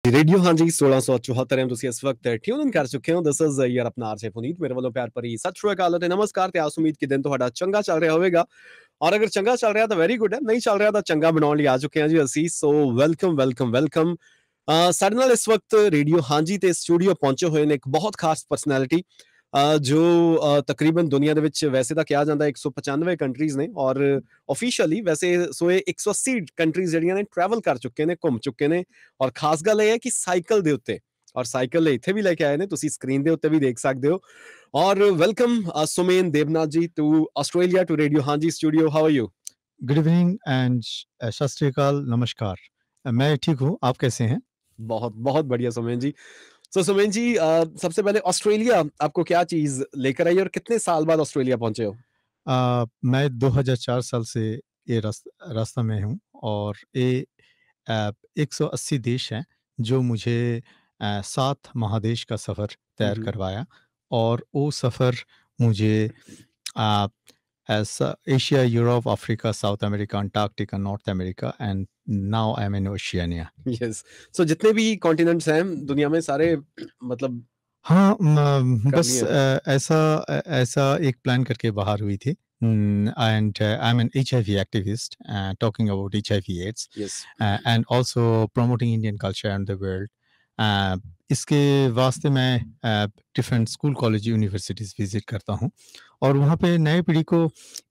Radio हाँ जी 1674 M ਤੁਸੀਂ ਇਸ ਵਕਤ ਟਿਊਨ ਇਨ ਕਰ ਚੁੱਕੇ ਹੋ ਦਿਸ ਇਜ਼ ਯਰ ਆਪਣਾ ਆਰਜੇ ਪੁਨੀਤ ਮੇਰੇ ਵੱਲੋਂ ਪਿਆਰ ਭਰੀ ਸਤਿ ਸ਼੍ਰੀ ਅਕਾਲ ਤੇ ਨਮਸਕਾਰ ਤੇ ਆਸ ਉਮੀਦ ਕਿ ਦਿਨ ਤੁਹਾਡਾ ਚੰਗਾ ਚੱਲ ਰਿਹਾ ਹੋਵੇਗਾ ਔਰ ਅਗਰ ਚੰਗਾ ਚੱਲ ਰਿਹਾ ਤਾਂ ਵੈਰੀ ਗੁੱਡ ਹੈ ਨਹੀਂ ਚੱਲ ਰਿਹਾ ਤਾਂ ਚੰਗਾ ਬਣਾਉਣ ਲਈ ਆ ਚੁੱਕੇ ਹਾਂ ਜੀ ਅਸੀਂ ਸੋ ਵੈਲਕਮ ਸਾਡੇ ਨਾਲ ਇਸ ਵਕਤ ਰੇਡੀਓ ਹਾਂਜੀ ਤੇ ਸਟੂਡੀਓ ਪਹੁੰਚੇ ਹੋਏ ਨੇ ਇੱਕ ਬਹੁਤ ਖਾਸ ਪਰਸਨੈਲਿਟੀ ਜੋ ਤਕਰੀਬਨ ਦੁਨੀਆ ਦੇ ਵਿੱਚ ਵੈਸੇ ਤਾਂ ਕਿਹਾ ਜਾਂਦਾ 195 ਕੰਟਰੀਜ਼ ਨੇ ਔਰ ਆਫੀਸ਼ੀਅਲੀ ਵੈਸੇ ਸੋ ਇਹ 180 ਕੰਟਰੀਜ਼ ਜਿਹੜੀਆਂ ਨੇ ਟਰੈਵਲ ਕਰ ਚੁੱਕੇ ਨੇ ਘੁੰਮ ਚੁੱਕੇ ਨੇ ਔਰ ਖਾਸ ਗੱਲ ਇਹ ਹੈ ਕਿ ਸਾਈਕਲ ਦੇ ਉੱਤੇ ਔਰ ਸਾਈਕਲ ਇੱਥੇ ਵੀ ਲੈ ਕੇ ਆਏ ਨੇ ਤੁਸੀਂ ਸਕਰੀਨ ਦੇ ਉੱਤੇ ਵੀ ਦੇਖ ਸਕਦੇ ਹੋ ਔਰ welcome Sumen Devnath ji to Australia to radio Haanji studio how are you good evening and Sat Sri अकाल नमस्कार मैं ठीक हूँ आप कैसे हैं बहुत बहुत बढ़िया सुमेन जी सो सुमेन जी सबसे पहले ऑस्ट्रेलिया आपको क्या चीज लेकर आई और कितने साल बाद ऑस्ट्रेलिया पहुंचे हो मैं 2004 साल से ये रास्ता में हूँ और ये 180 देश हैं जो मुझे 7 महादेश का सफ़र तैयार करवाया और वो सफ़र मुझे as Asia, Europe, Africa, South America, Antarctica, North America, and now I'm in Oceania. Yes so जितने भी कॉन्टिनेंट्स हैं दुनिया में सारे मतलब हाँ कर बस लिए हैं। ऐसा एक प्लान करके बाहर हुई थी and I'm an HIV activist talking about HIV AIDS yes and also promoting Indian culture and the world. इसके वास्ते मैं different school college universities visit करता हूँ और वहाँ पे नए पीढ़ी को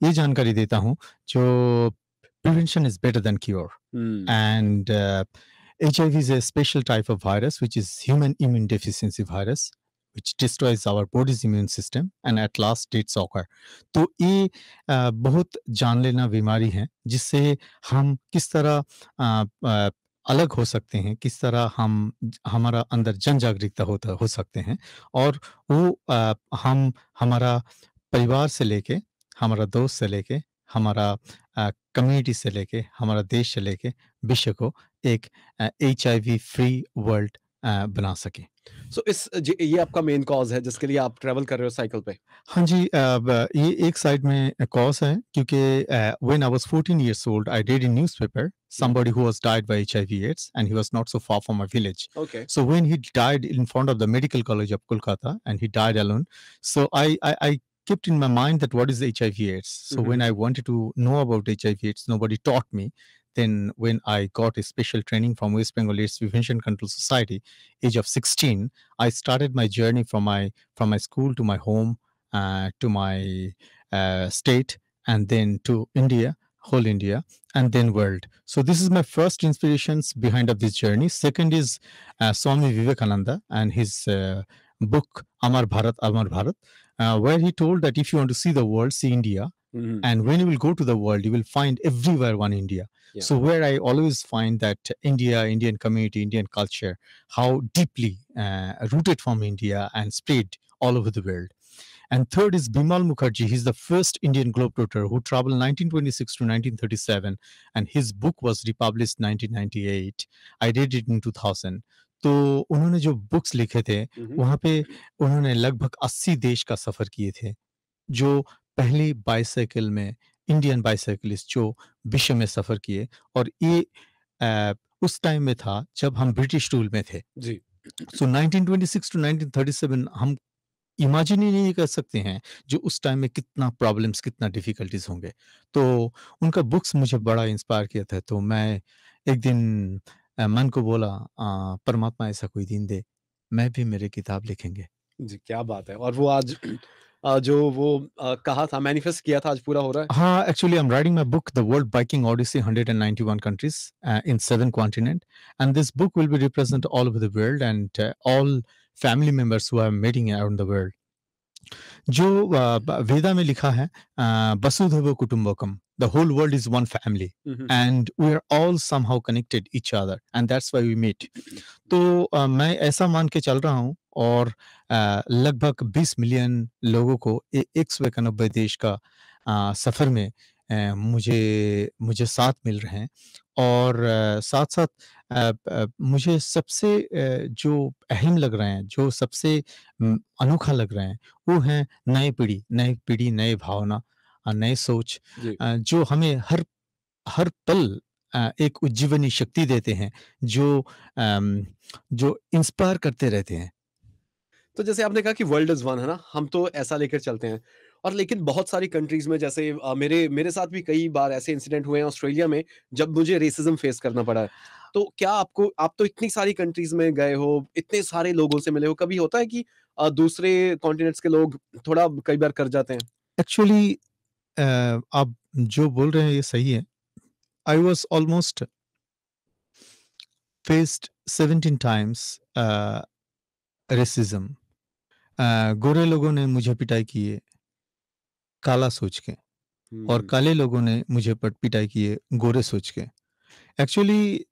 ये जानकारी देता हूँ जो prevention is better than cure and HIV is a special type of virus which is human immune deficiency virus which destroys our body's immune system and at last deaths occur. तो ये बहुत जानलेवा बीमारी है जिससे हम किस तरह अलग हो सकते हैं, किस तरह हमारा अंदर जन जागरूकता हो सकते हैं और वो हम हमारा परिवार से लेके हमारा दोस्त से लेके हमारा कम्युनिटी से लेके हमारा देश से लेके विश्व को एक HIV फ्री वर्ल्ड बना सके सो ये आपका मेन कॉज है जिसके लिए आप ट्रैवल कर रहे हो साइकिल पे हाँ जी ये एक साइड में कॉज है क्योंकि when I was 14 years old I read in newspaper somebody who was died by HIV AIDS and he was not so far from my village. Okay. So when he died in front of the medical college of Kolkata and he died alone, so I kept in my mind that what is HIV AIDS. So when I wanted to know about HIV AIDS, nobody taught me. Then when I got a special training from West Bengal AIDS Prevention Control Society, age of 16, I started my journey from my school to my home, to my state, and then to India, whole India, and then world. So this is my first inspirations behind of this journey. Second is Swami Vivekananda and his book Amar Bharat, where he told that if you want to see the world, see India. And when you will go to the world, you will find everywhere one India. Yeah. So where I always find that India, Indian community, Indian culture, how deeply rooted from India and spread all over the world. And third is Bimal Mukherjee. He's the first Indian globetrotter who traveled 1926 to 1937. And his book was republished 1998. I read it in 2000. तो उन्होंने जो books लिखे थे वहाँ पे उन्होंने लगभग 80 देश का सफ़र किए थे जो पहली बाइसाइकिल में इंडियन बाइसाइकिलिस्ट जो विश्व में सफ़र किए और ये उस टाइम में था जब हम ब्रिटिश रूल में थे जी सो 1926 टू 1937 हम इमेजिन ही नहीं कर सकते हैं जो उस टाइम में कितना प्रॉब्लम्स कितना डिफिकल्टीज होंगे तो उनका बुक्स मुझे बड़ा इंस्पायर किया था तो मैं एक दिन मन को बोला परमात्मा ऐसा कोई दिन दे मैं भी मेरी किताब लिखेंगे जी क्या बात है और वो आज जो वो कहा था मैनिफेस्ट किया था आज पूरा हो रहा है हाँ actually I am writing my book the world biking odyssey 191 countries in 7 continent and this book will be represent all over the world and all family members who are meeting around the world जो वेदा में लिखा है वसुधैव कुटुंबकम the whole world is one family and we are all somehow connected each other and that's why we meet तो मैं ऐसा मान के चल रहा हूँ और लगभग 20 मिलियन लोगों को 191 देश का सफर में मुझे साथ मिल रहे हैं और साथ साथ मुझे सबसे जो अहम लग रहे हैं जो सबसे अनोखा लग रहे हैं वो है नई पीढ़ी नए भावना नए सोच जो हमें हर पल एक उज्जीवनी शक्ति देते हैं जो इंस्पायर करते रहते हैं। तो जैसे आपने कहा कि वर्ल्ड इज़ वन, है ना? हम तो ऐसा लेकर चलते हैं और लेकिन बहुत सारी कंट्रीज़ में जैसे मेरे मेरे साथ भी कई बार ऐसे इंसिडेंट हुए हैं ऑस्ट्रेलिया में, जब मुझे रेसिज़्म फेस करना पड़ा है। तो क्या आप तो इतनी सारी कंट्रीज़ में गए हो, इतने सारे लोगों से मिले हो, कभी होता है कि दूसरे कॉन्टिनेंट्स के लोग थोड़ा कई बार कर जाते हैं? एक्चुअली आप जो बोल रहे हैं ये सही है। I was almost faced 17 times racism. गोरे लोगों ने मुझे पिटाई की है, काला सोच के, और हुँ, काले लोगों ने मुझे पिटाई की है, गोरे सोच के। Actually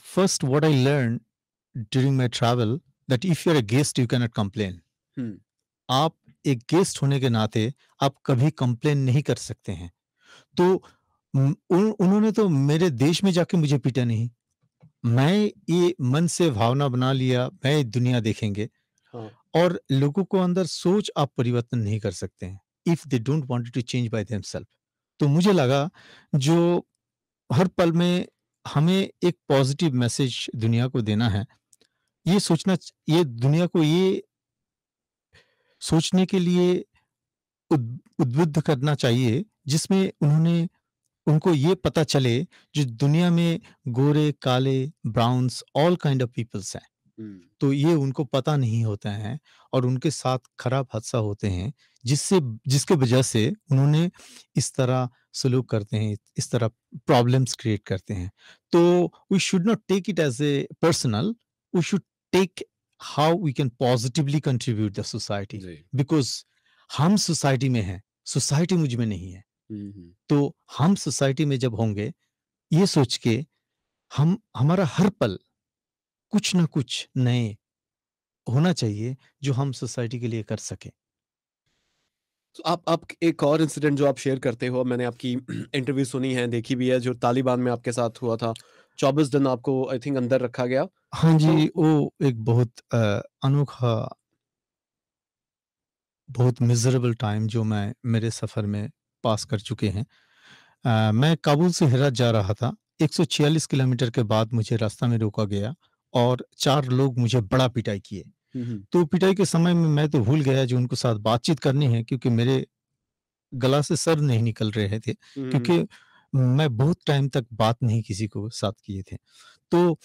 first what I learned during my travel that if you're a guest you cannot complain. हुँ, आप एक गेस्ट होने के नाते आप कभी कंप्लेन नहीं कर सकते हैं। तो उन्होंने तो मेरे देश में जाके मुझे पीटा नहीं। मैं ये मन से भावना बना लिया, मैं दुनिया देखेंगे, हाँ, और लोगों को अंदर सोच आप परिवर्तन नहीं कर सकते हैं if they don't want to change by themselves. तो मुझे लगा जो हर पल में हमें एक पॉजिटिव मैसेज दुनिया को देना है, ये ये दुनिया को ये सोचने के लिए उद्बुद्ध करना चाहिए, जिसमें उनको ये पता चले जो दुनिया में गोरे, काले, browns, all kind of peoples हैं। हुँ, तो ये उनको पता नहीं होता है और उनके साथ खराब हादसा होते हैं, जिसके वजह से उन्होंने इस तरह सलूक करते हैं, इस तरह प्रॉब्लम्स क्रिएट करते हैं। तो we should not take it as a personal, we should take how we can positively contribute the society, जी। बिकॉज हम सोसाइटी में हैं, सोसाइटी मुझ में नहीं है। हुँ, हुँ। तो हम सोसाइटी में जब होंगे, ये सोच के हम हमारा हर पल कुछ ना कुछ नए होना चाहिए जो हम सोसाइटी के लिए कर सकें। तो आप एक और इंसिडेंट जो आप शेयर करते हो, मैंने आपकी इंटरव्यू सुनी है, देखी भी है, जो तालिबान में आपके साथ हुआ था। 24 दिन आपको आई थिंक अंदर रखा गया। हाँ तो जी, वो एक बहुत अनोखा, बहुत मिज़रेबल टाइम जो मैं मेरे सफ़र में पास कर चुके हैं। मैं काबुल से हेरात जा रहा था। 146 किलोमीटर के बाद मुझे रास्ता में रोका गया और 4 लोग मुझे बड़ा पिटाई किए। हुँ, हुँ। तो पिटाई के समय में मैं तो भूल गया जो उनको साथ बातचीत करनी है, क्योंकि मेरे गला से शब्द नहीं निकल रहे थे, हुँ, हुँ, हुँ। क्योंकि मैं बहुत टाइम तक बात नहीं किसी को साथ किए थे। तो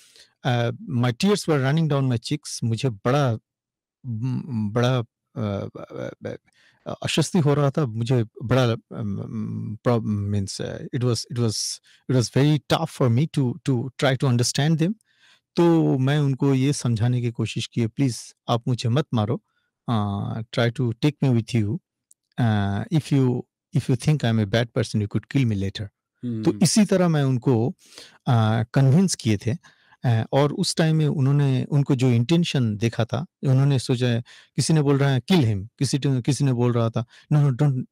my tears were running down my cheeks. मुझे बड़ा अशस्ती हो रहा था। मुझे बड़ा means it was very tough for me to try to understand them. तो मैं उनको ये समझाने की कोशिश की, प्लीज़ आप मुझे मत मारो, try to take me with you, if you think I am a bad person you could kill me later. हुँ, तो हुँ। इसी तरह मैं उनको कन्विंस किए थे। और उस टाइम में उन्होंने उनको जो इंटेंशन देखा था, उन्होंने सोचा, किसी ने बोल रहा है किल हिम, किसी ने बोल रहा था no no don't,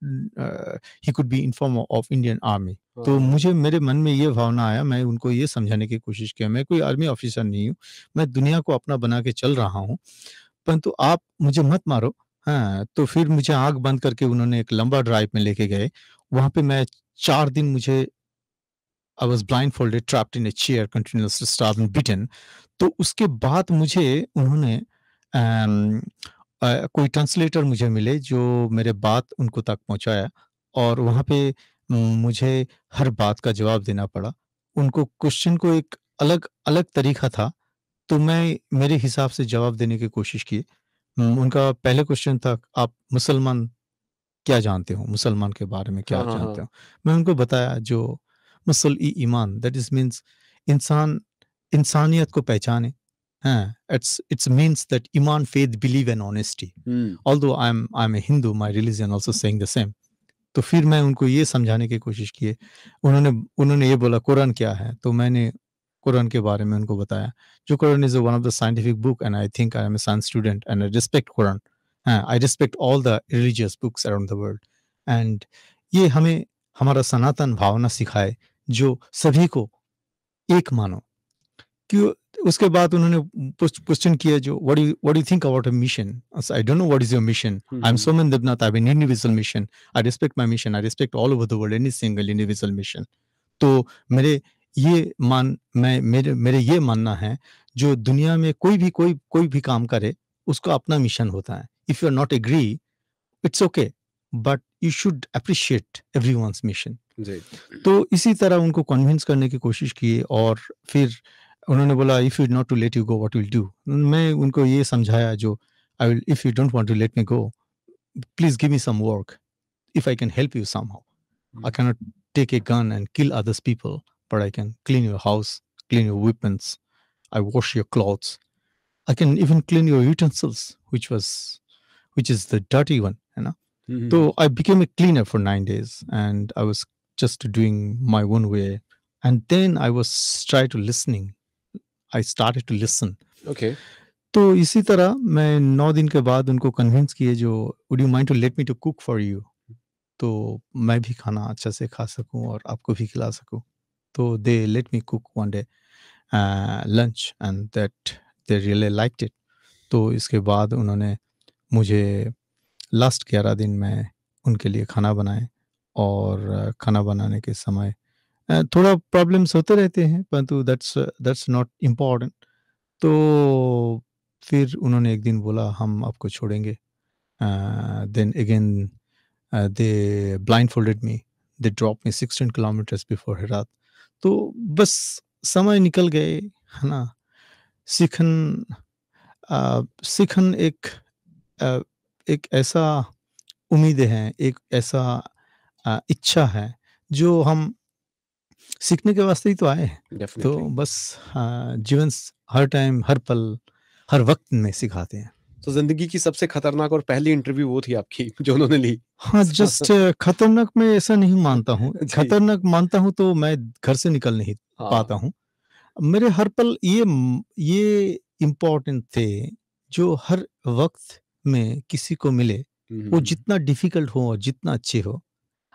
he could be in form of Indian army. हाँ, तो हाँ, हाँ। मुझे मेरे मन में ये भावना आया, मैं उनको ये समझाने की कोशिश किया, मैं कोई आर्मी ऑफिसर नहीं हूँ, मैं दुनिया को अपना बना के चल रहा हूँ, परंतु आप मुझे मत मारो। हाँ, तो फिर मुझे आँख बंद करके उन्होंने एक लंबा ड्राइव में लेके गए। वहाँ पे मैं 4 दिन मुझे I was blindfolded, trapped in a chair, continuously starved and beaten. तो उसके बाद मुझे उन्होंने कोई ट्रांसलेटर मुझे मिले जो मेरे बात उनको तक पहुँचाया, और वहाँ पे मुझे हर बात का जवाब देना पड़ा। उनको क्वेश्चन को एक अलग तरीका था, तो मैं मेरे हिसाब से जवाब देने की कोशिश की। उनका पहले क्वेश्चन था, आप मुसलमान क्या जानते हो? मुसलमान के बारे में क्या हाँ, हाँ, जानते हाँ। हो? मैं उनको बताया जो ईमान, दैट इज़ मीन्स इंसान इंसानियत को पहचाने। हाँ, इट्स मीन्स दैट ईमान, faith, believe and honesty. Hmm. Although I am a Hindu, my religion also saying the same. तो फिर मैं उनको ये समझाने की कोशिश की। उन्होंने उन्होंने ये बोला कुरान क्या है? तो मैंने कुरान के बारे में उनको बताया। जो Quran is one of the scientific book and I think I am a science student and I respect Quran. हाँ, I respect all the religious books around the world. And ये हमें हमारा सनातन भावना सिखाए जो सभी को एक मानो। क्यों? उसके बाद उन्होंने क्वेश्चन किया जो what do you think about a mission? I don't know what is your mission? Hmm, I am hmm. Soman Debnath, I have an individual mission. I respect my mission. I respect all over the world, any single individual mission. तो मेरे ये मेरे ये मानना है, जो दुनिया में कोई भी काम करे, उसका अपना मिशन होता है। If you are not agree, it's okay, but you should appreciate everyone's mission. जी। तो इसी तरह उनको कन्विंस करने की कोशिश की, और फिर उन्होंने बोला, if you not to let you go, what will do. मैं उनको ये समझाया, जो I will, if you don't want to let me go, please give me some work, if I can help you somehow. I cannot take a gun and kill others people, but I can clean your house, clean your weapons, I wash your clothes, I can even clean your utensils, which is the dirty one, you know. So I became a cleaner for 9 days, and I was just doing my own way, and then I was try to listening. I started to listen. Okay. तो इसी तरह मैं 9 दिन के बाद उनको convince किए, जो would you mind to let me to cook for you, तो मैं भी खाना अच्छा से खा सकूं और आपको भी खिला सकूं। तो they let me cook one day lunch, and that they really liked it. तो इसके बाद उन्होंने मुझे लास्ट 11 दिन में उनके लिए खाना बनाए, और खाना बनाने के समय थोड़ा प्रॉब्लम्स होते रहते हैं, परंतु दैट्स नॉट इम्पॉर्टेंट। तो फिर उन्होंने एक दिन बोला, हम आपको छोड़ेंगे। Then again they blindfolded me, they dropped me 16 kilometers before Herat। तो बस समय निकल गए, है ना। सीखन सीखन अ, एक ऐसा उम्मीदें हैं, एक ऐसा इच्छा है, जो हम सीखने के वास्ते ही तो आए हैं। तो डेफिनेटली। बस जीवन हर टाइम, हर पल, हर वक्त में सिखाते हैं। तो ज़िंदगी की सबसे खतरनाक और पहली इंटरव्यू वो थी आपकी जो उन्होंने ली। हाँ, जस्ट खतरनाक मैं ऐसा नहीं मानता हूँ। जी। खतरनाक मानता हूँ तो मैं घर से निकल नहीं हाँ। पाता हूँ। मेरे हर पल ये इम्पोर्टेंट थे, जो हर वक़्त में किसी को मिले, वो जितना डिफ़िकल्ट हो और जितना अच्छे हो,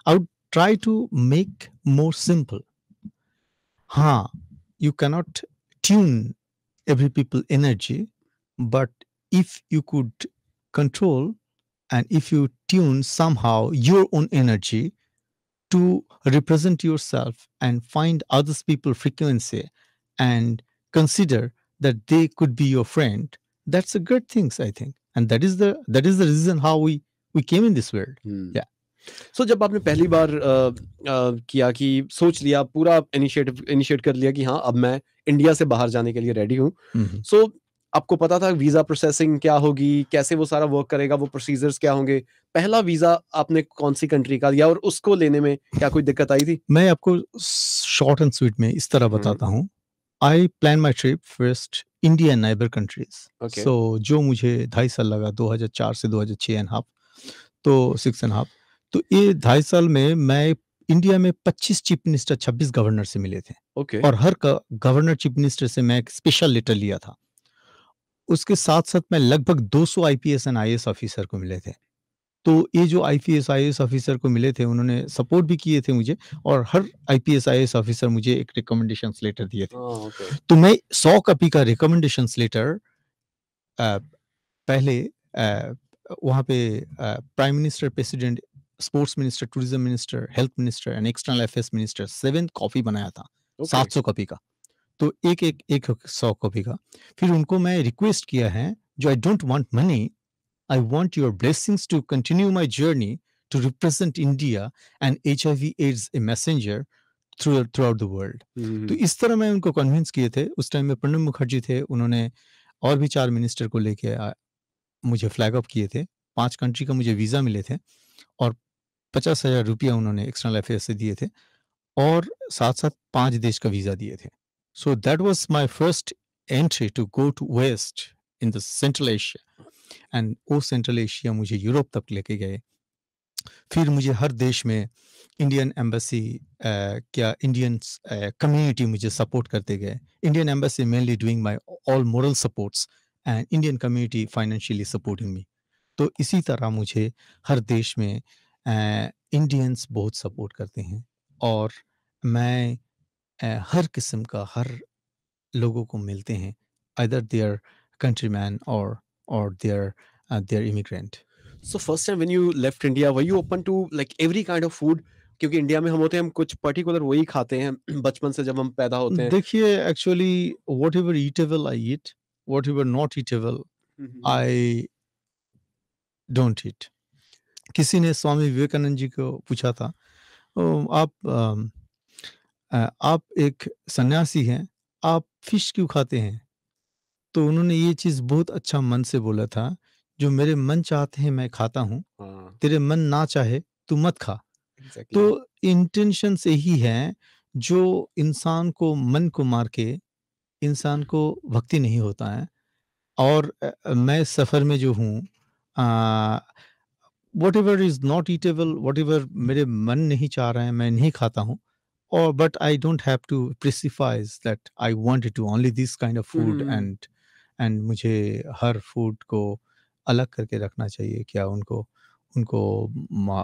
I would try to make more simple. हाँ, you cannot tune every people energy, but if you could control, and if you tune somehow your own energy to represent yourself and find others people frequency, and consider that they could be your friend, that's a good things, I think, and that is the reason how we came in this world. Yeah. सो जब आपने पहली बार किया कि सोच लिया, पूरा initiate कर लिया कि हाँ, अब मैं इंडिया से बाहर जाने के लिए रेडी हूँ। Mhm. सो आपको पता था वीज़ा प्रोसेसिंग क्या होगी, कैसे वो सारा वर्क करेगा, वो प्रोसीजर्स क्या होंगे? पहला वीज़ा आपने कौन-सी कंट्री का लिया और उसको लेने में क्या कोई दिक्कत आई थी? मैं आपको शॉर्ट एंड स्वीट में इस तरह बताता हूँ। I plan my trip first India and neighbour countries. Okay. So जो मुझे 2.5 साल लगा, 2004 से 2006 एंड हाफ, तो 6 एंड हाफ। तो ये 2.5 साल में मैं इंडिया में 25 चीफ मिनिस्टर, 26 गवर्नर से मिले थे, ओके। और हर गवर्नर चीफ मिनिस्टर से मैं एक स्पेशल लेटर लिया था। उसके साथ साथ मैं लगभग 200 आईपीएस एंड आईएएस ऑफिसर को मिले थे। तो ये जो आईपीएस आईएएस ऑफिसर को मिले थे, उन्होंने सपोर्ट भी किए थे मुझे, और हर आईपीएस आईएएस ऑफिसर मुझे एक रिकमेंडेशंस लेटर दिए थे। ओके। तो मैं 100 कॉपी का रिकमेंडेशंस लेटर पहले वहाँ पे prime minister, president, sports minister, tourism minister, health minister and external affairs minister 7 copy बनाया था, ओके। 700 कॉपी का। तो एक 100 कॉपी का। फिर उनको मैं रिक्वेस्ट किया है, जो I don't want money, I want your blessings to continue my journey to represent India and HIV/AIDS a messenger throughout the world। तो इस तरह मैं उनको कन्विंस किए थे। उस टाइम में प्रणब मुखर्जी थे, उन्होंने और भी 4 मिनिस्टर को लेके मुझे फ्लैग अप किए थे। 5 कंट्री का मुझे वीज़ा मिले थे, और 50,000 रुपया उन्होंने एक्सटर्नल अफेयर्स से दिए थे, और साथ-साथ 5 देश का वीज़ा दिए थे। So that was my first entry to go to west in the central Asia, and वो सेंट्रल एशिया मुझे यूरोप तक लेके गए। फिर मुझे हर देश में इंडियन एम्बेसी क्या इंडियन कम्युनिटी मुझे सपोर्ट करते गए। Indian embassy mainly doing my all moral supports, and Indian community financially supporting me. तो इसी तरह मुझे हर देश में इंडियंस बहुत सपोर्ट करते हैं, और मैं हर किस्म का, हर लोगों को मिलते हैं, either they are countrymen or they are immigrant। So first time when you left India, were you open to like every kind of food? क्योंकि इंडिया में हम होते हैं, हम कुछ पर्टिकुलर वही खाते हैं बचपन से जब हम पैदा होते हैं। देखिए actually whatever eatable I eat, whatever not eatable hmm, hmm, hmm. I don't eat. किसी ने स्वामी विवेकानंद जी को पूछा था, आप एक सन्यासी हैं, आप फिश क्यों खाते हैं? तो उन्होंने ये चीज़ बहुत अच्छा मन से बोला था, जो मेरे मन चाहते हैं मैं खाता हूँ, हाँ, तेरे मन ना चाहे तू मत खा। एग्ज़ैक्टली। तो इंटेंशंस यही हैं, जो इंसान को मन को मार के इंसान को भक्ति नहीं होता है। और मैं सफ़र में जो हूँ, uh, whatever is not eatable, whatever मेरे मन नहीं चाह रहा है, मैं नहीं खाता हूँ। और but I don't have to precise that I wanted to only this kind of hmm, hmm, food, hmm. And मुझे हर फूड को अलग करके रखना चाहिए। क्या उनको उनको मा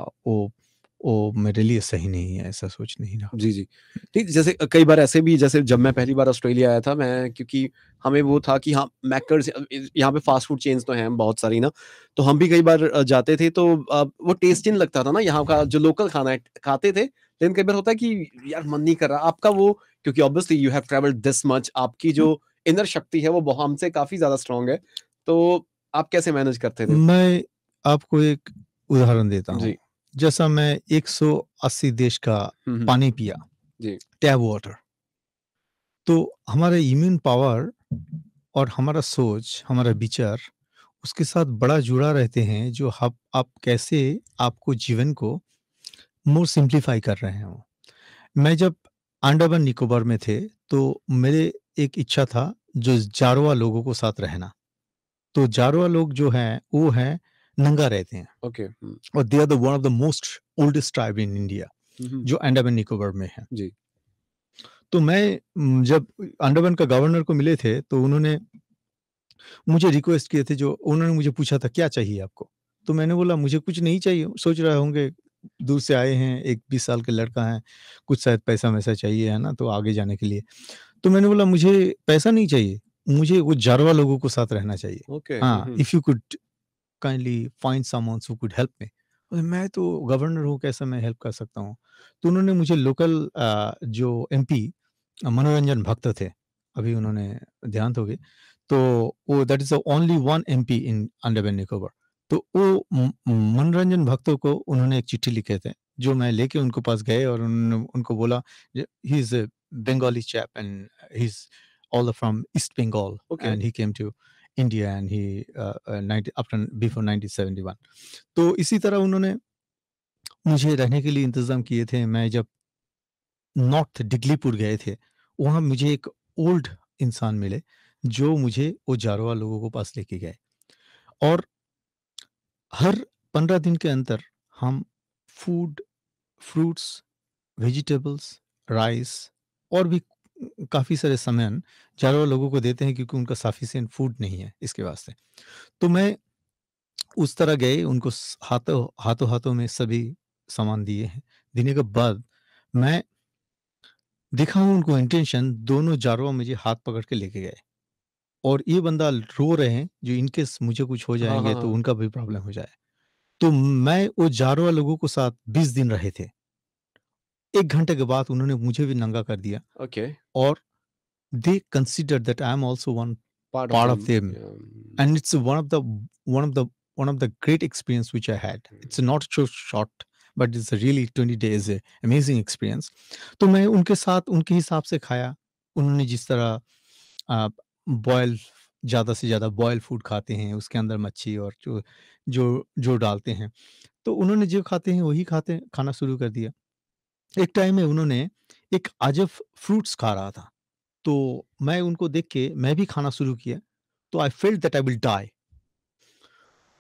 वो मेरे लिए सही नहीं है, ऐसा सोच नहीं रहा। जी, जी। नहीं, जैसे कई बार ऐसे भी, जैसे जब मैं पहली बार ऑस्ट्रेलिया आया था, मैं क्योंकि हमें वो था कि हाँ, मैकर्स यहाँ पे फ़ास्ट फ़ूड चेन्स तो हैं बहुत सारी ना, तो हम भी कई बार जाते थे, तो वो टेस्टी नहीं लगता था ना यहाँ का जो लोकल खाना है, खाते थे, लेकिन कई बार होता है कि यार मन नहीं कर रहा। आपका वो, क्योंकि obviously you have travelled this much, आपकी जो इनर शक्ति है वो हमसे काफ़ी ज़्यादा स्ट्रॉन्ग है, तो आप कैसे मैनेज करते थे? मैं आपको एक उदाहरण देता हूँ। जी। जैसा मैं 180 देश का हुँ, हुँ। पानी पिया, जी। टैप वाटर, तो हमारा इम्यून पावर और हमारा सोच, हमारा विचार उसके साथ बड़ा जुड़ा रहते हैं, जो आप कैसे आपको जीवन को मोर सिंप्लीफाई कर रहे हो। मैं जब अंडमान निकोबार में थे, तो मेरे एक इच्छा था जो जारवा लोगों को साथ रहना। तो जारवा लोग जो हैं, वो हैं नंगा रहते हैं, ओके। हुँ। और they are the one of the most oldest tribe in India, hmm, hmm. जो अंडमान निकोबार में है। जी। तो मैं जब अंडमान का गवर्नर को मिले थे, तो उन्होंने मुझे रिक्वेस्ट किए थे, जो उन्होंने मुझे पूछा था क्या चाहिए आपको? तो मैंने बोला मुझे कुछ नहीं चाहिए, सोच रहे होंगे दूर से आए हैं, एक 20 साल का लड़का है, कुछ शायद पैसा-वैसा चाहिए है ना, तो आगे जाने के लिए। तो मैंने बोला मुझे पैसा नहीं चाहिए, मुझे वो जारवा लोगों को साथ रहना चाहिए। ओके। हुँ, हाँ, hmm. If you could kindly find someone who could help me. मैं तो गवर्नर हूँ, कैसे मैं हेल्प कर सकता हूँ? तो उन्होंने मुझे लोकल जो एमपी मनोरंजन भक्त थे, अभी उन्होंने देहांत हो गए, तो वो that is the only one MP in Andaman Nicobar. तो वो मनोरंजन भक्तों को उन्होंने एक चिट्ठी लिखे थे, जो मैं लेके उनको पास गए, और उन्होंने उनको बोला, he is a Bengali chap and he is all from east Bengal, okay. And he came to India, and he 90 after before 1971। तो इसी तरह उन्होंने मुझे रहने के लिए इंतज़ाम किए थे। मैं जब नॉर्थ डिगलीपुर गए थे, वहाँ मुझे एक ओल्ड इंसान मिले, जो मुझे वो जारवा लोगों को पास लेके गए, और हर 15 दिन के अंतर हम फूड, फ्रूट्स, वेजिटेबल्स, राइस और भी काफ़ी सारे सामान जारवा लोगों को देते हैं, क्योंकि उनका सफिशिएंट फूड नहीं है इसके वास्ते। तो मैं उस तरह गए, उनको हाथों-हाथों में सभी सामान दिए हैं। देने के बाद मैं देखा हूँ उनको इंटेंशन, दोनों जारवा मुझे हाथ पकड़ के लेके गए, और ये बंदा रो रहे हैं, जो इन केस मुझे कुछ हो हाँ, हाँ, जाएँगे तो हाँ। उनका भी प्रॉब्लम हो जाए। तो मैं वो जारवा लोगों के साथ 20 दिन रहे थे। 1 घंटे के बाद उन्होंने मुझे भी नंगा कर दिया, ओके। और they consider that I am also one part of part of them. them, and it's one of the one of the great experience which I had. It's not so short, but it's a really 20 days amazing experience. तो मैं उनके साथ उनके हिसाब से खाया। उन्होंने जिस तरह बॉयल ज़्यादा से ज़्यादा बॉयल फूड खाते हैं, उसके अंदर मच्छी और जो जो जो डालते हैं, तो उन्होंने जो खाते हैं वही खाना शुरू कर दिया। एक टाइम में उन्होंने एक अजब फ्रूट्स खा रहा था, तो मैं उनको देख के मैं भी खाना शुरू किया, तो I felt that I will die.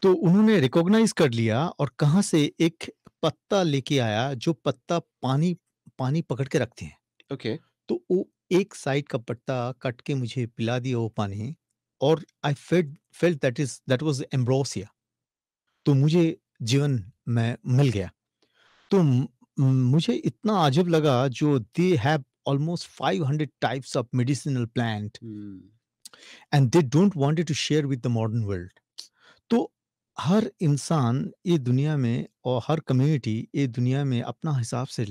तो उन्होंने रिकॉग्नाइज़ कर लिया, और कहाँ से एक पत्ता लेके आया, जो पत्ता पानी पानी पकड़ के रखते हैं। ओके। तो वो एक साइड का पत्ता काट के मुझे पिला दिया वो पानी, और आई फेल्ट दैट वाज़ एम्ब्रोसिया। तो मुझे जीवन में मिल गया। तो मुझे इतना अजब लगा, जो they have almost 500 types of medicinal plant, hmm. And they don't wanted to share with the modern world. तो हर इंसान ये दुनिया में और हर कम्युनिटी ये दुनिया में अपना हिसाब से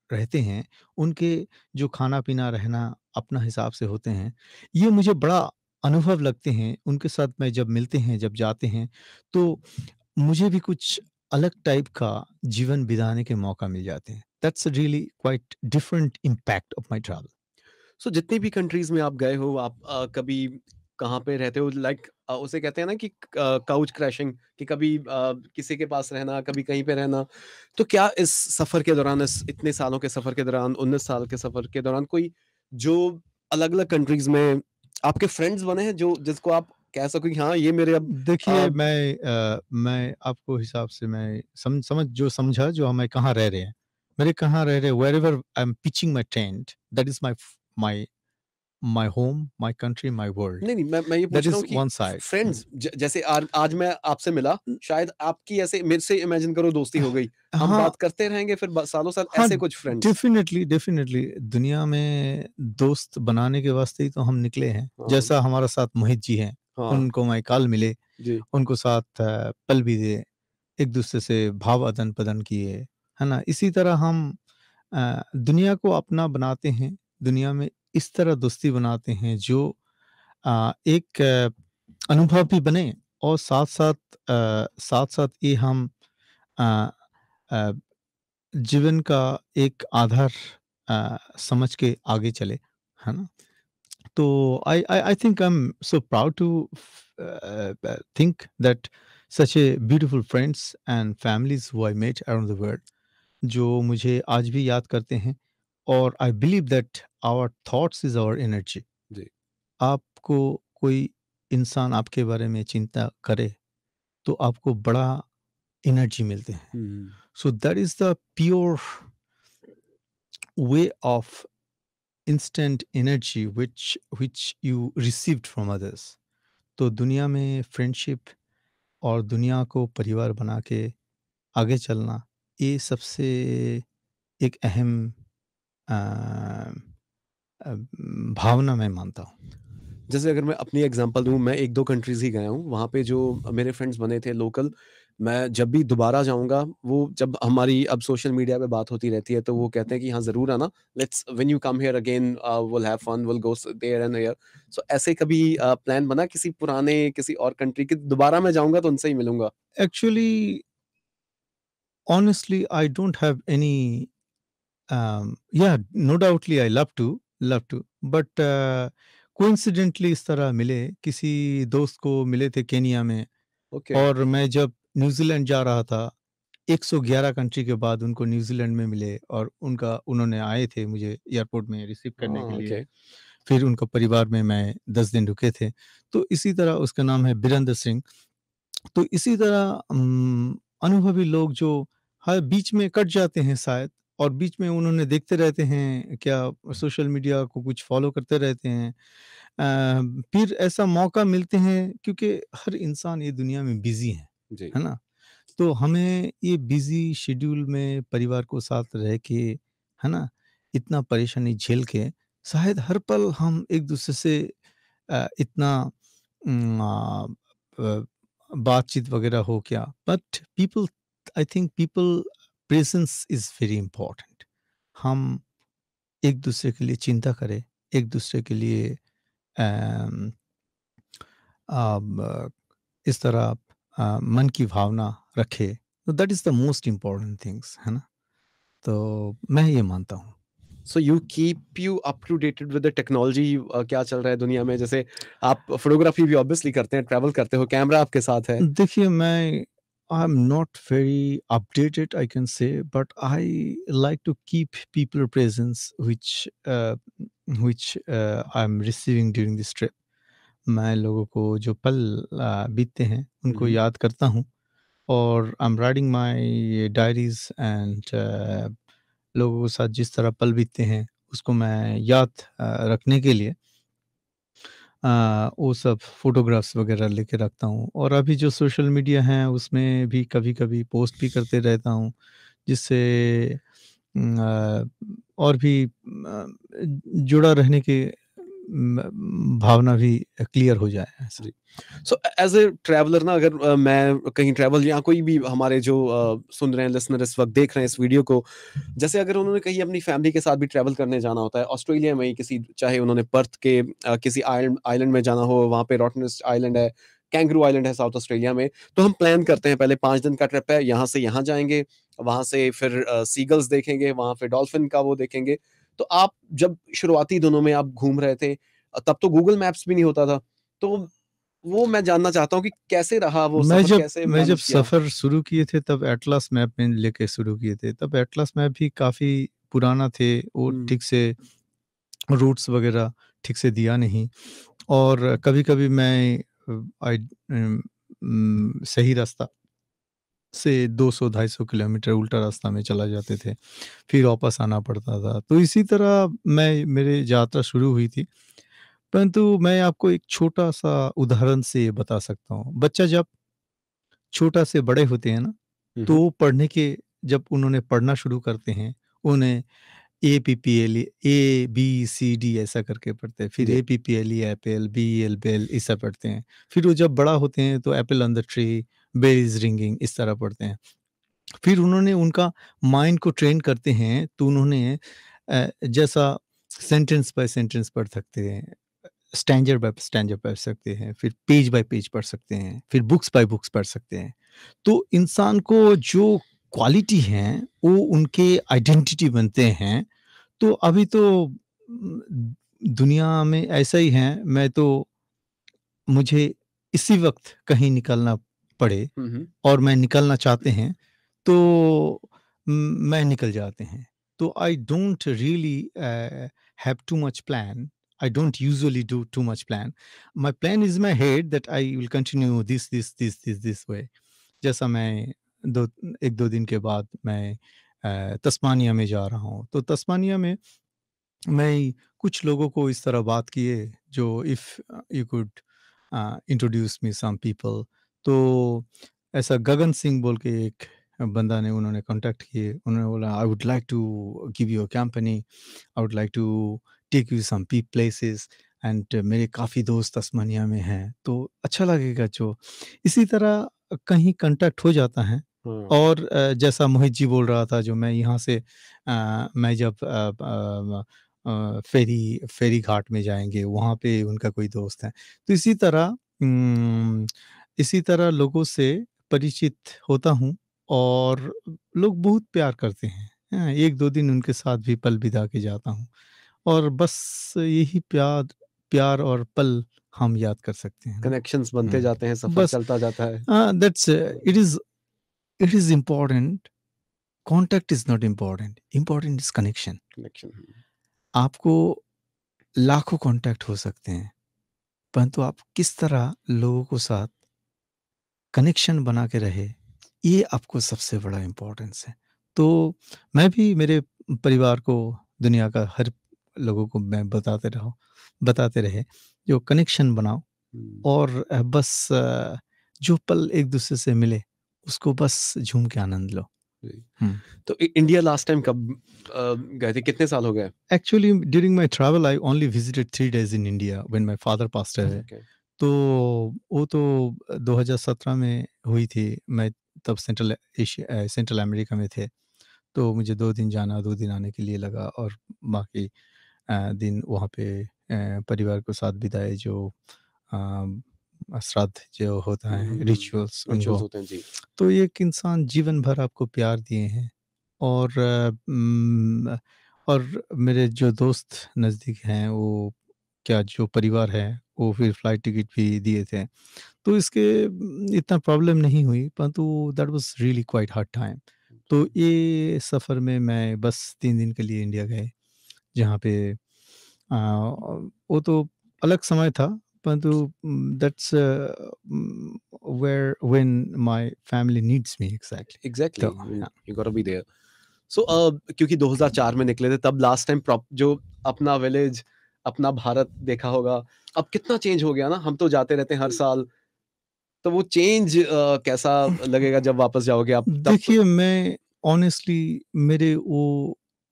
रहते हैं। उनके जो खाना-पीना, रहना अपना हिसाब से होते हैं। ये मुझे बड़ा अनुभव लगते हैं। उनके साथ मैं जब मिलते हैं, जब जाते हैं, तो मुझे भी कुछ अलग टाइप का जीवन बिताने के मौका मिल जाते हैं। That's really quite different impact of my travel. So जितनी भी कंट्रीज़ में आप गए हो, आप कभी कहाँ पे रहते हो? लाइक उसे कहते हैं ना कि काउच क्रैशिंग, कि कभी किसी के पास रहना, कभी कहीं पे रहना। तो क्या इस सफ़र के दौरान, इस इतने सालों के सफ़र के दौरान, 19 साल के सफ़र के दौरान, कोई जो अलग-अलग कंट्रीज़ में आपके फ्रेंड्स बने हैं, जो जिसको आप कह सको कि हाँ, ये मेरे अब देखिए, मैं आपको हिसाब से मैं समझ जो समझा जो मैं कहाँ रह रहे हैं। मेरे कहाँ रह रहे wherever I am pitching my tent, that is my my home, my country, my world. नहीं, नहीं, मैं ये दैट पूछ रहा इज़ हूँ कि वन साइड। फ्रेंड्स जैसे आज मैं आपसे मिला, शायद आपकी ऐसे मेरे से इमेजिन करो दोस्ती हो गई। हम हाँ, बात करते रहेंगे फिर सालों साल, हाँ, ऐसे कुछ फ्रेंड्स। डेफ़िनेटली दुनिया में दोस्त बनाने के वास्ते ही तो हम निकले हैं। हाँ, जैसा हमारा साथ मोहित जी हैं, हाँ, उनको मैं काल मिले, जी। उनको साथ पल बीते, एक-दूसरे से भाव आदान-प्रदान किए, है ना? इसी तरह हम दुनिया को अपना बनाते हैं, दुनिया में इस तरह दोस्ती बनाते हैं जो एक अनुभव भी बने और साथ-साथ ये हम अ अ, जीवन का एक आधार समझ के आगे चले, है ना? तो I think I'm so proud to think that such a beautiful friends and families who I met around the world, जो मुझे आज भी याद करते हैं। और I believe that our thoughts is our energy. जी। आपको कोई इंसान आपके बारे में चिंता करे तो आपको बड़ा एनर्जी मिलते हैं। Hmm, so that is the pure way of instant energy which you received from others। तो दुनिया में फ्रेंडशिप और दुनिया को परिवार बना के आगे चलना, ये सबसे एक अहम अ, भावना मैं मानता हूँ। जैसे अगर मैं अपनी एग्ज़ाम्पल दूँ, मैं 1-2 कंट्रीज़ ही गया हूँ, वहाँ पे जो मेरे फ्रेंड्स बने थे लोकल, मैं जब भी दोबारा जाऊँगा, वो जब हमारी अब सोशल मीडिया पे बात होती रहती है, तो वो कहते हैं कि हाँ, ज़रूर आना, let's when you come here again will have fun, will go there and here. So ऐसे कभी प्लान बना किसी पुराने किसी और कंट्री के, दोबारा मैं जाऊँगा तो उनसे ही मिलूँगा? Actually honestly I don't have any yeah, no doubtly I love to but coincidentally इस तरह मिले, किसी दोस्त को मिले थे केनिया में। ओके। और मैं जब न्यूजीलैंड जा रहा था, 111 कंट्री के बाद उनको न्यूजीलैंड में मिले और उन्होंने आए थे मुझे एयरपोर्ट में रिसीव करने के हाँ, लिए। ओके। फिर उनका परिवार में मैं 10 दिन रुके थे। तो इसी तरह उसका नाम है बीरेंद्र सिंह। तो इसी तरह अनुभवी लोग जो हर बीच में कट जाते हैं शायद, और बीच में उन्होंने देखते रहते हैं क्या सोशल मीडिया को कुछ फॉलो करते रहते हैं। फिर ऐसा मौका मिलते हैं क्योंकि हर इंसान ये दुनिया में बिज़ी जी। है ना? तो हमें ये बिज़ी शेड्यूल में परिवार को साथ रह के, है ना? इतना परेशानी झेल के शायद हर पल हम एक-दूसरे से इतना बातचीत वगैरह हो क्या, but people I think people presence is very important. हम एक-दूसरे के लिए चिंता करें, एक-दूसरे के लिए अम, इस तरह मन की भावना रखे, तो that is the most important things, है ना? तो मैं ये मानता हूँ। So you keep you up to dated with the technology, क्या चल रहा है दुनिया में? जैसे आप फोटोग्राफी भी ऑब्वियसली करते हैं, ट्रैवल करते हो, कैमरा आपके साथ है। देखिए, मैं I am not very updated I can say, but I like to keep people presence which I am receiving during this trip. मैं लोगों को जो पल बीतते हैं हुँ, उनको हुँ। याद करता हूँ, और आई am writing my diaries and लोगों के साथ जिस तरह पल बीतते हैं उसको मैं याद रखने के लिए वो सब फ़ोटोग्राफ्स वगैरह लेके रखता हूँ। और अभी जो सोशल मीडिया है उसमें भी कभी-कभी पोस्ट भी करते रहता हूँ, जिससे और भी जुड़ा रहने के भावना भी क्लियर हो जाए ऐसा। जी। सो एज़ अ ट्रैवलर ना, अगर मैं कहीं ट्रैवल या कोई भी हमारे जो सुन रहे हैं लिसनर इस वक़्त देख रहे हैं इस वीडियो को, जैसे अगर उन्होंने कहीं अपनी फैमिली के साथ भी ट्रैवल करने जाना होता है, ऑस्ट्रेलिया में ही किसी, चाहे उन्होंने पर्थ के किसी आइलैंड आइलैंड में जाना हो, वहाँ पे रॉटनेस आइलैंड है, कैंगरू आइलैंड है साउथ ऑस्ट्रेलिया में, तो हम प्लान करते हैं पहले 5 दिन का ट्रिप है, यहाँ से यहाँ जाएँगे, वहाँ से फिर सीगल्स देखेंगे, वहाँ पे डॉल्फिन का वो देखेंगे। तो आप जब शुरुआती दिनों में आप घूम रहे थे, तब तो गूगल मैप्स भी नहीं होता था। तो वो मैं जानना चाहता हूँ कि कैसे रहा वो मैं सफ़र, जब कैसे मैं जब मैनेज किया? सफ़र शुरू किए थे तब एटलस मैप में लेके शुरू किए थे। तब एटलस मैप भी काफ़ी पुराना थे, वो हुँ, ठीक से रूट्स वग़ैरह ठीक से दिया नहीं, और कभी-कभी मैं सही रास्ता से 200-250 किलोमीटर उल्टा रास्ता में चला जाते थे, फिर वापस आना पड़ता था। तो इसी तरह मेरी यात्रा शुरू हुई थी। परंतु मैं आपको एक छोटा-सा उदाहरण से ये बता सकता हूँ। बच्चा जब छोटा से बड़े होते हैं ना, हुँ, हुँ, तो पढ़ने के जब उन्होंने पढ़ना शुरू करते हैं, उन्हें एपीपीएल, ए, बी, सी, डी ऐसा करके पढ़ते हैं। फिर जी, एपीपीएल, एप्पल, बीएल, बेल ऐसा पढ़ते हैं। फिर वो जब बड़ा होते हैं तो apple on the tree, bell is ringing इस तरह पढ़ते हैं। फिर उन्होंने उनका माइंड को ट्रेन करते हैं, तो उन्होंने जैसा सेंटेंस बाय सेंटेंस पढ़ सकते हैं, स्टैंजर बाय स्टैंजर पढ़ सकते हैं, फिर पेज बाय पेज पढ़ सकते हैं, फिर बुक्स बाय बुक्स पढ़ सकते हैं। तो इंसान को जो क्वालिटी हैं, वो उनके आइडेंटिटी बनते हैं। तो अभी तो दुनिया में ऐसा ही है, मैं तो मुझे इसी वक़्त कहीं निकलना पड़े हुँ, हुँ, और मैं निकलना चाहते हैं, तो मैं निकल जाते हैं। तो I don't really have too much plan. I don't usually do too much plan. My plan is my head that I will continue this way. जैसा मैं दो 1-2 दिन के बाद मैं तस्मानिया में जा रहा हूँ। तो तस्मानिया में मैं कुछ लोगों को इस तरह बात किए, जो if you could introduce me some people. तो ऐसा गगन सिंह बोल के एक बंदा ने उन्होंने कॉन्टैक्ट किए। उन्होंने बोला I would like to give you a company, I would like to take you some p places, एंड मेरे काफ़ी दोस्त तस्मानिया में हैं, तो अच्छा लगेगा जो इसी तरह कहीं कॉन्टैक्ट हो जाता है। हाँ, और जैसा मोहित जी बोल रहा था, जो मैं यहाँ से मैं जब फेरी घाट में जाएँगे, वहाँ पे उनका कोई दोस्त है। तो इसी तरह लोगों से परिचित होता हूँ, और लोग बहुत प्यार करते हैं। हाँ, 1-2 दिन उनके साथ भी पल बिता के जाता हूँ, और बस यही प्यार प्यार और पल हम याद कर सकते हैं ना। कनेक्शंस बनते हुँ, जाते हैं, सफ़र बस चलता जाता है। That's it is important. Contact is not important, important is connection. Connection, hmm, आपको लाखों कॉन्टैक्ट हो सकते हैं, परंतु आप किस तरह लोगों के साथ कनेक्शन बना के रहे, ये आपको सबसे बड़ा इम्पोर्टेंस है। तो मैं भी मेरे परिवार को, दुनिया का हर लोगों को मैं बताते रहे, जो कनेक्शन बनाओ, हुँ, और बस जो पल एक-दूसरे से मिले, उसको बस झूम के आनंद लो। जी। हुँ। तो इंडिया लास्ट टाइम कब गए थे? कितने साल हो गए? Actually, during my travel, I only visited 3 days in India when my father passed away. Okay, तो वो तो 2017 में हुई थी। मैं तब सेंट्रल अमेरिका में थे। तो मुझे 2 दिन जाना, 2 दिन आने के लिए लगा, और बाकी दिन वहाँ पे परिवार के साथ बिताए, जो श्राद्ध जो होता हुँ, है, हुँ, हुँ, रिचुअल्स रिचुअल्स उनको। होते हैं, जी। तो एक इंसान जीवन भर आपको प्यार दिए हैं, और और मेरे जो दोस्त नज़दीक हैं, वो क्या जो परिवार है, वो फिर फ्लाइट टिकट भी दिए थे। तो इतना प्रॉब्लम नहीं हुई, परंतु that was really quite hard time. तो ये सफ़र में मैं बस 3 दिन के लिए इंडिया गए, जहाँ पे वो तो अलग समय था, परंतु that's when my family needs me exactly. Exactly, तो आई मीन हाँ। You gotta be there. So क्योंकि 2004 में निकले थे, तब लास्ट टाइम जो अपना विलेज, अपना भारत देखा होगा। अब कितना चेंज हो गया ना, हम तो जाते रहते हैं हर साल। तो वो चेंज कैसा लगेगा जब वापस जाओगे आप? तब तो देखिए, मैं ऑनेस्टली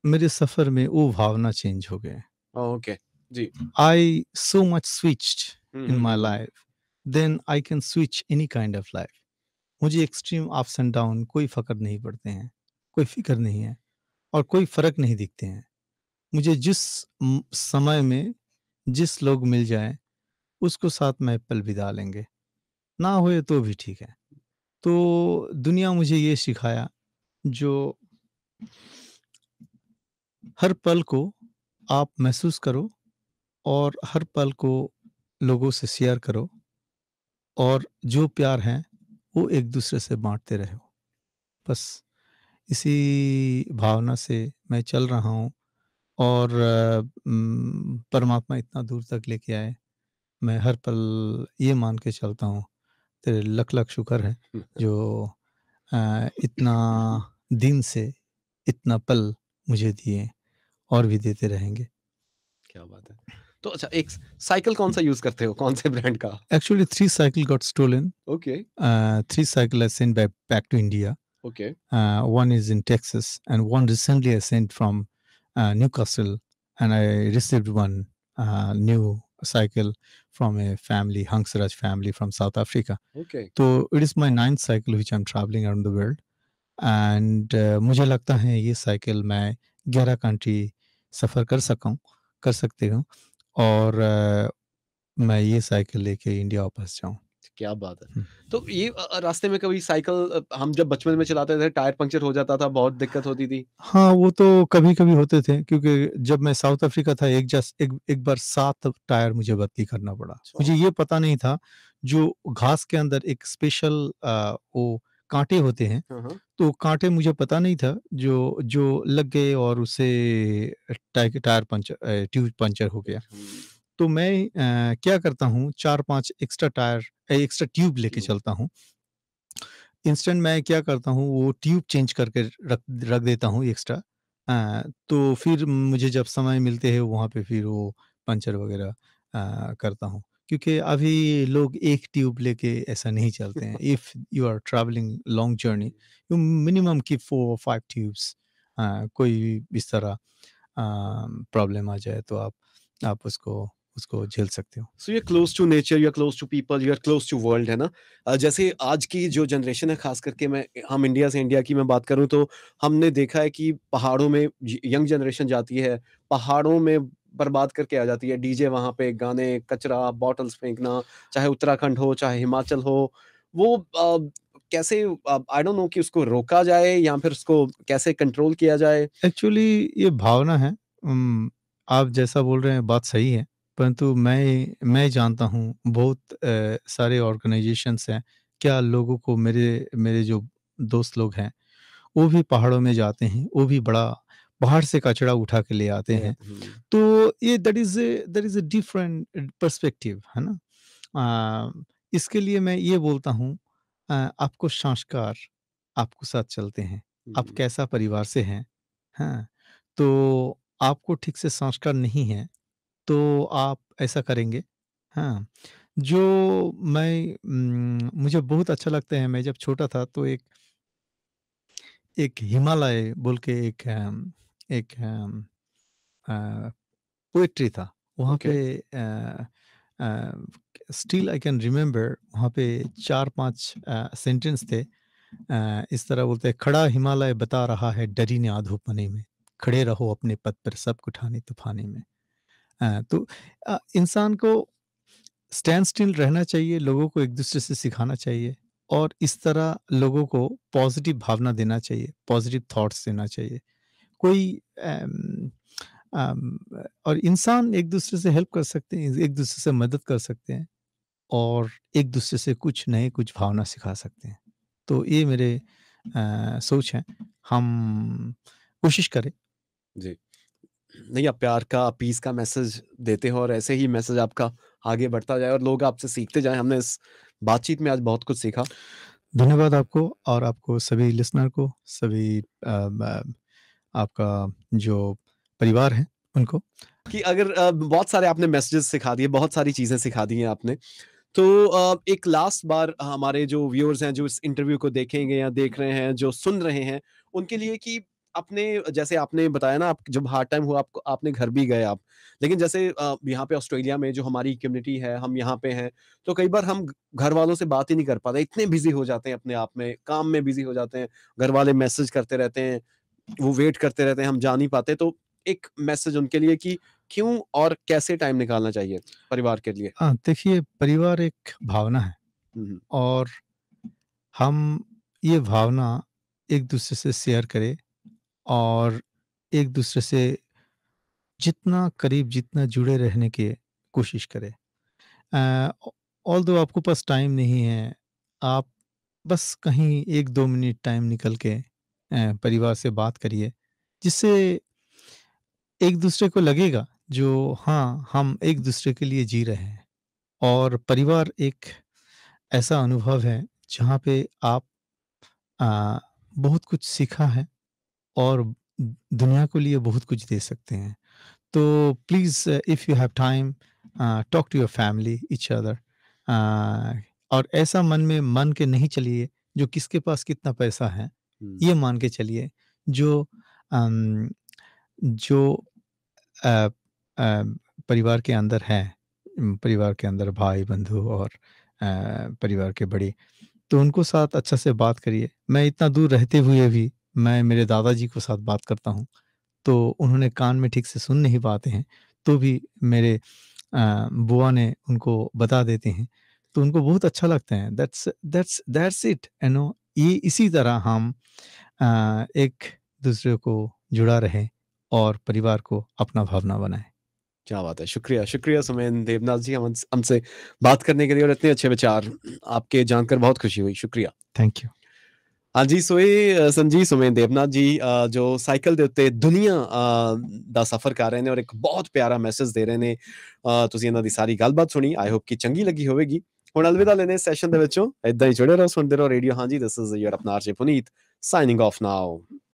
मेरे सफ़र में वो भावना चेंज हो गए। ओके, जी। I so much switched in my हुँ। life, then I can switch any kind of life. मुझे एक्सट्रीम अप्स एंड डाउन कोई फ़र्क नहीं पड़ते हैं, कोई फ़िक्र नहीं है और कोई फ़र्क नहीं दिखते हैं। मुझे जिस समय में जिस लोग मिल जाएँ, उसको साथ में पल बिता लेंगे, ना हुए तो भी ठीक है। तो दुनिया मुझे ये सिखाया जो हर पल को आप महसूस करो और हर पल को लोगों से शेयर करो और जो प्यार है वो एक दूसरे से बांटते रहो। बस इसी भावना से मैं चल रहा हूँ और परमात्मा इतना दूर तक लेके आए, मैं हर पल ये मान के चलता हूँ तेरे लख लख शुक्र है जो इतना दिन से इतना पल मुझे दिए और भी देते रहेंगे। क्या बात है। तो अच्छा, एक साइकिल कौन-सा यूज़ करते हो? कौन से ब्रांड का? Actually, 3 cycle got stolen. Okay, 3 cycle I sent back to India. Okay, One is in Texas, and one recently I sent from Newcastle, and I received one new cycle from a family, Hangsraj family from South Africa. Okay. So it is my 9th cycle which I'm traveling around the world, and मुझे लगता है ये cycle मैं 11 country सफ़र कर सकती हूँ और मैं ये साइकिल लेके इंडिया वापस जाऊँ। क्या बात है। हुँ। तो ये रास्ते में कभी साइकिल हम जब बचपन में चलाते थे, टायर पंक्चर हो जाता था, बहुत दिक्कत होती थी? हाँ, वो तो कभी-कभी होते थे क्योंकि जब मैं साउथ अफ्रीका था एक बार 7 टायर मुझे बदली करना पड़ा। अच्छा। मुझे ये पता नहीं था जो घास के अंदर एक स्पेशल वो काँटे होते हैं, हाँ, हाँ। तो काँटे मुझे पता नहीं था जो जो लग गए और उससे ट्यूब पंक्चर हो गया। हुँ, तो मैं क्या करता हूँ 4-5 एक्स्ट्रा ट्यूब लेके ट्यूब। चलता हूँ। इंस्टेंट मैं क्या करता हूँ वो ट्यूब चेंज करके रख रख देता हूँ एक्स्ट्रा। तो फिर मुझे जब समय मिलते हैं वहाँ पे फिर वो पंचर वगैरह करता हूँ। क्योंकि अभी लोग एक ट्यूब लेके ऐसा नहीं चलते हैं। If you are travelling long journey you minimum keep 4 और 5 ट्यूब्स। कोई इस तरह प्रॉब्लम आ जाए तो आप उसको उसको झेल सकते हो। So you are close to nature, you are close to people, you are close to world, है ना? जैसे आज की जो जनरेशन है, खास करके हम इंडिया की मैं बात करूं, तो हमने देखा है कि पहाड़ों में यंग जनरेशन जाती है, पहाड़ों में बर्बाद करके आ जाती है। डीजे वहां पे, गाने, कचरा, बॉटल्स फेंकना, चाहे उत्तराखंड हो चाहे हिमाचल हो। वो कैसे, आई डोंट नो कि उसको रोका जाए या फिर उसको कैसे कंट्रोल किया जाए? एक्चुअली ये भावना है। आप जैसा बोल रहे हैं बात सही है, परंतु मैं जानता हूँ बहुत सारे ऑर्गेनाइज़ेशंस हैं, क्या लोगों को मेरे मेरे जो दोस्त लोग हैं, वो भी पहाड़ों में जाते हैं, वो भी बड़ा पहाड़ से कचरा उठा के ले आते ले हैं। आते हैं। तो ये that is a different perspective, है ना? इसके लिए मैं ये बोलता हूँ आपको संस्कार आपको साथ चलते हैं, आप हम्म, कैसा परिवार से हैं, हाँ? तो आपको ठीक से संस्कार नहीं है, तो आप ऐसा करेंगे, हाँ? जो मुझे बहुत अच्छा लगता है, मैं जब छोटा था तो एक हिमालय बोल के एक अ, पोएट्री था। वहाँ ओके। पे अ, स्टिल आई कैन रिमेंबर वहाँ पे 4-5 सेंटेंस थे। इस तरह बोलते हैं, खड़ा हिमालय बता रहा है डरी ने आधो पने में, खड़े रहो अपने पद पर सब कुठाने तूफाने में। तो इंसान को स्टैंड स्टिल रहना चाहिए, लोगों को एक-दूसरे से सिखाना चाहिए और इस तरह लोगों को पॉज़िटिव भावना देना चाहिए, पॉज़िटिव थॉट्स देना चाहिए। कोई अम, और इंसान एक-दूसरे से हेल्प कर सकते हैं, एक-दूसरे से मदद कर सकते हैं और एक-दूसरे से कुछ नए कुछ भावना सिखा सकते हैं। तो ये मेरे सोच है, हम कोशिश करें। जी। नहीं, आप प्यार का, पीस का मैसेज देते हो और ऐसे ही मैसेज आपका आगे बढ़ता जाए और लोग आपसे सीखते जाएँ। हमने इस बातचीत में आज बहुत कुछ सीखा धन्यवाद आपको और आपको सभी लिसनर को, सभी ब आपका जो परिवार है, उनको। कि अगर बहुत सारे आपने मैसेजेस सिखा दिए, बहुत सारी चीज़ें सिखा दी हैं आपने। तो एक लास्ट बार हमारे जो व्यूअर्स हैं, जो इस इंटरव्यू को देखेंगे या देख रहे हैं, जो सुन रहे हैं, उनके लिए कि अपने जैसे आपने बताया ना, आप जब हार्ड टाइम हुआ आपको, आपने घर भी गए आप। लेकिन जैसे यहाँ पे ऑस्ट्रेलिया में जो हमारी कम्युनिटी है, हम यहाँ पे हैं, तो कई बार हम घर वालों से बात ही नहीं कर पाते, इतने बिज़ी हो जाते हैं अपने आप में, काम में बिज़ी हो जाते हैं, घर वाले मैसेज करते रहते हैं, वो वेट करते रहते हैं, हम जा नहीं पाते। तो एक मैसेज उनके लिए कि क्यों और कैसे टाइम निकालना चाहिए परिवार के लिए? हाँ, देखिए परिवार एक भावना है हुँ, हुँ। और हम ये भावना एक-दूसरे से शेयर करें और एक-दूसरे से जितना करीब, जितना जुड़े रहने की कोशिश करें। ऑल्दो आपके पास टाइम नहीं है, आप बस कहीं 1-2 मिनट टाइम निकल के परिवार से बात करिए, जिससे एक-दूसरे को लगेगा जो हाँ, हम एक-दूसरे के लिए जी रहे हैं। और परिवार एक ऐसा अनुभव है जहाँ पे आप अ, बहुत कुछ सीखा है और दुनिया को लिए बहुत कुछ दे सकते हैं। तो please if you have time talk to your family each other और ऐसा मन में मान के नहीं चलिए जो किसके पास कितना पैसा है, हुँ। ये मान के चलिए जो अम, जो अ परिवार के अंदर है, परिवार के अंदर भाई-बंधु और परिवार के बड़े, तो उनको साथ अच्छा से बात करिए। मैं इतना दूर रहते हुए भी मैं मेरे दादाजी के साथ बात करता हूँ, तो उन्होंने कान में ठीक से सुन नहीं पाते हैं, तो भी मेरे बुआ ने उनको बता देते हैं, तो उनको बहुत अच्छा लगता है। दैट्स इट, यू नो, ये इसी तरह हम एक-दूसरे को जुड़ा रहें और परिवार को अपना भावना बनाएँ। क्या बात है! शुक्रिया, शुक्रिया सुमेन देवनाथ जी, हमसे बात करने के लिए और इतने अच्छे विचार आपके जानकर बहुत खुशी हुई। शुक्रिया। Thank you. हाँ जी, सो ਇਹ ਸੰਜੀ ਸੁਮੇਨ ਦੇਵਨਾਥ ਜੀ ਜੋ ਸਾਈਕਲ ਦੇ ਉੱਤੇ ਦੁਨੀਆ ਦਾ ਸਫ਼ਰ ਕਰ ਰਹੇ ਨੇ ਔਰ ਇੱਕ ਬਹੁਤ ਪਿਆਰਾ ਮੈਸੇਜ ਦੇ ਰਹੇ ਨੇ। ਤੁਸੀਂ ਇਹਨਾਂ ਦੀ ਸਾਰੀ ਗੱਲਬਾਤ ਸੁਣੀ, ਆਈ ਹੋਪ ਕਿ ਚੰਗੀ ਲੱਗੀ ਹੋਵੇਗੀ। ਹੁਣ ਅਲਵਿਦਾ ਲੈਂਦੇ ਇਸ ਸੈਸ਼ਨ ਦੇ ਵਿੱਚੋਂ, ਏਦਾਂ ਹੀ ਜੁੜੇ ਰਹੋ, ਸੁਣਦੇ ਰਹੋ ਰੇਡੀਓ ਹਾਂਜੀ, ਦਿਸ ਇਜ਼ ਯੂਰ ਆਪਣਾ ਆਰਜੇ ਪੁਨੀਤ, ਸਾਈਨਿੰਗ ਆਫ ਨਾਓ।